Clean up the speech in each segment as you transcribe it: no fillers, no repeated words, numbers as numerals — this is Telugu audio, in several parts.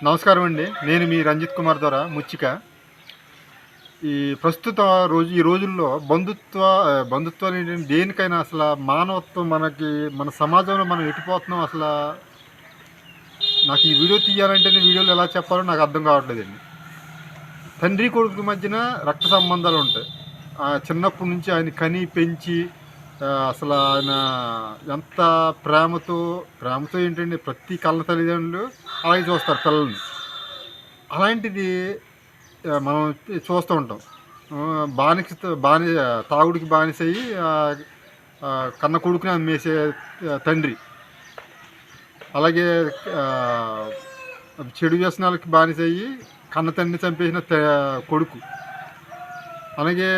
నమస్కారం అండి. నేను మీ రంజిత్ కుమార్ ద్వారా ముచ్చిక. ఈ ప్రస్తుత ఈ రోజుల్లో బంధుత్వాలు ఏంటంటే దేనికైనా అసలు మానవత్వం మనకి మన సమాజంలో మనం ఎటుపోతున్నాం అసలు. నాకు ఈ వీడియో తీయాలంటేనే వీడియోలో ఎలా చెప్పాలో నాకు అర్థం కావట్లేదండి. తండ్రి కొడుకు మధ్యన రక్త సంబంధాలు ఉంటాయి. చిన్నప్పటి నుంచి ఆయన కని పెంచి అసలు ఆయన ఎంత ప్రేమతో ఏంటంటే ప్రతి కళ్ళ తల్లిదండ్రులు అలాగే చూస్తారు పిల్లల్ని. అలాంటిది మనం చూస్తూ ఉంటాం. తాగుడికి బానిసయ్యి కన్న కొడుకుని అమ్మేసే తండ్రి, అలాగే చెడు వ్యసనాలకి బానిసయ్యి కన్న తండ్రిని చంపేసిన కొడుకు, అలాగే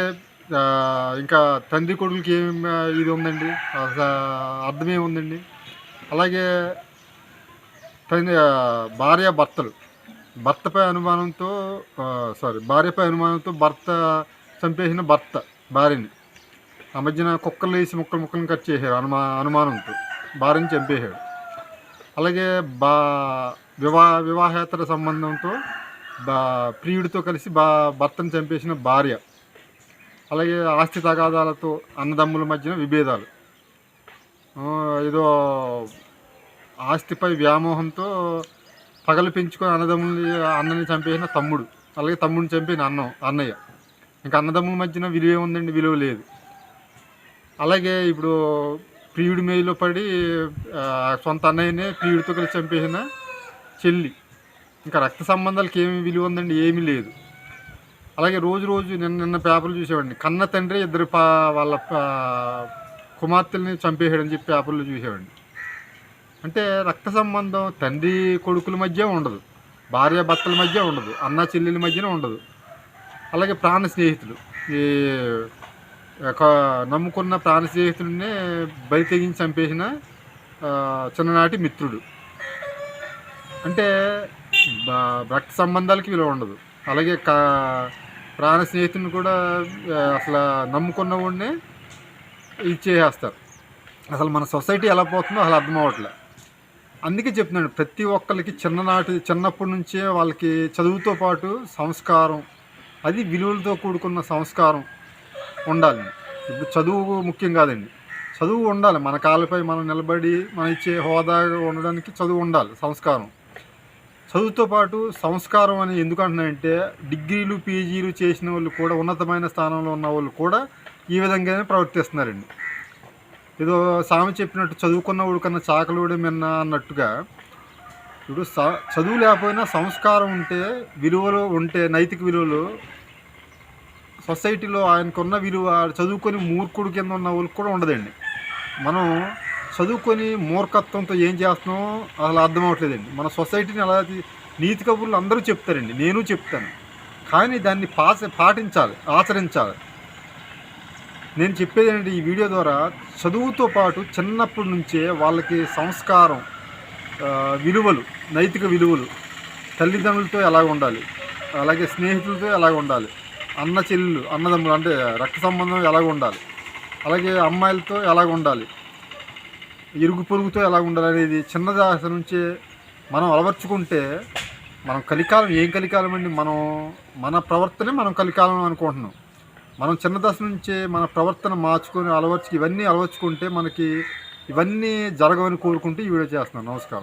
ఇంకా తండ్రి కొడుకులకి ఏం ఇది ఉందండి, అర్థమేముందండి. అలాగే భార్యపై అనుమానంతో భర్త చంపేసిన భార్యని ఆ మధ్యన కుక్కర్లు వేసి ముక్కలు కట్ చేశాడు అనుమానంతో భార్యని చంపేశాడు. అలాగే వివాహేతర సంబంధంతో ప్రియుడితో కలిసి భర్తను చంపేసిన భార్య. అలాగే ఆస్తి తగాదాలతో అన్నదమ్ముల మధ్యన విభేదాలు, ఏదో ఆస్తిపై వ్యామోహంతో పగలు పెంచుకొని అన్నని చంపేసిన తమ్ముడు, అలాగే తమ్ముడిని చంపిన అన్నయ్య. ఇంకా అన్నదమ్ముల మధ్యన విలువ ఉందండి, విలువ లేదు. అలాగే ఇప్పుడు ప్రియుడి మేలులో పడి సొంత అన్నయ్యనే ప్రియుడితో కలిసి చంపేసిన చెల్లి. ఇంకా రక్త సంబంధాలకి ఏమి విలువ ఉందండి, ఏమీ లేదు. అలాగే రోజు నిన్న పేపర్లు చూసేవాడిని, కన్న తండ్రి ఇద్దరు వాళ్ళ కుమార్తెల్ని చంపేసాడని చెప్పి పేపర్లు చూసేవాడిని. అంటే రక్త సంబంధం తండ్రి కొడుకుల మధ్య ఉండదు, భార్య భర్తల మధ్య ఉండదు, అన్న చెల్లెల మధ్యన ఉండదు. అలాగే ప్రాణ స్నేహితులు, ఈ నమ్ముకున్న ప్రాణ స్నేహితుడినే బలి తెగించి చంపేసిన చిన్ననాటి మిత్రుడు. అంటే రక్త సంబంధాలకి విలువ ఉండదు. అలాగే ప్రాణ స్నేహితుని కూడా అసలు నమ్ముకున్న వాడినే ఇచ్చేస్తారు. అసలు మన సొసైటీ ఎలా పోతుందో అసలు అర్థం అవ్వట్లే. అందుకే చెప్తున్నాను, ప్రతి ఒక్కరికి చిన్నప్పటి నుంచే వాళ్ళకి చదువుతో పాటు సంస్కారం, అది విలువలతో కూడుకున్న సంస్కారం ఉండాలి. ఇప్పుడు చదువు ముఖ్యం కాదండి, చదువు ఉండాలి. మన కాళ్ళపై మనం నిలబడి మన ఇచ్చే హోదా ఉండడానికి చదువు ఉండాలి, సంస్కారం. చదువుతో పాటు సంస్కారం అని ఎందుకు అంటున్నాయంటే, డిగ్రీలు పీజీలు చేసిన వాళ్ళు కూడా, ఉన్నతమైన స్థానంలో ఉన్న వాళ్ళు కూడా ఈ విధంగానే ప్రవర్తిస్తున్నారండి. ఏదో సామె చెప్పినట్టు చదువుకున్నవాడు కన్నా చాకలోడే మిన్న అన్నట్టుగా, ఇప్పుడు చదువు లేకపోయినా సంస్కారం ఉంటే, విలువలు ఉంటే, నైతిక విలువలు సొసైటీలో ఆయనకున్న విలువ చదువుకొని మూర్ఖుడు కింద ఉన్న వాళ్ళకి కూడా ఉండదండి. మనం చదువుకొని మూర్ఖత్వంతో ఏం చేస్తున్నామో అసలు అర్థం అవ్వట్లేదండి. మన సొసైటీని అలా నీతి కబుర్లు అందరూ చెప్తారండి, నేను చెప్తాను, కానీ దాన్ని పాటించాలి, ఆచరించాలి. నేను చెప్పేది ఏంటంటే ఈ వీడియో ద్వారా, చదువుతో పాటు చిన్నప్పటి నుంచే వాళ్ళకి సంస్కారం, విలువలు, నైతిక విలువలు, తల్లిదండ్రులతో ఎలాగ ఉండాలి, అలాగే స్నేహితులతో ఎలాగ ఉండాలి, అన్న చెల్లెలు అన్నదమ్ములు అంటే రక్త సంబంధం ఎలాగ ఉండాలి, అలాగే అమ్మాయిలతో ఎలాగ ఉండాలి, ఇరుగు పొరుగుతో ఎలాగ ఉండాలి అనేది చిన్న దశ నుంచే మనం అలవర్చుకుంటే, మనం కలికాలం ఏం కలికాలం అండి, మన ప్రవర్తనే మనం కలికాలం అనుకుంటున్నాం. మనం చిన్న దశ నుంచే మన ప్రవర్తన మార్చుకొని ఇవన్నీ అలవర్చుకుంటే మనకి ఇవన్నీ జరగవని కోరుకుంటూ ఈ వీడియో చేస్తున్నాను. నమస్కారం.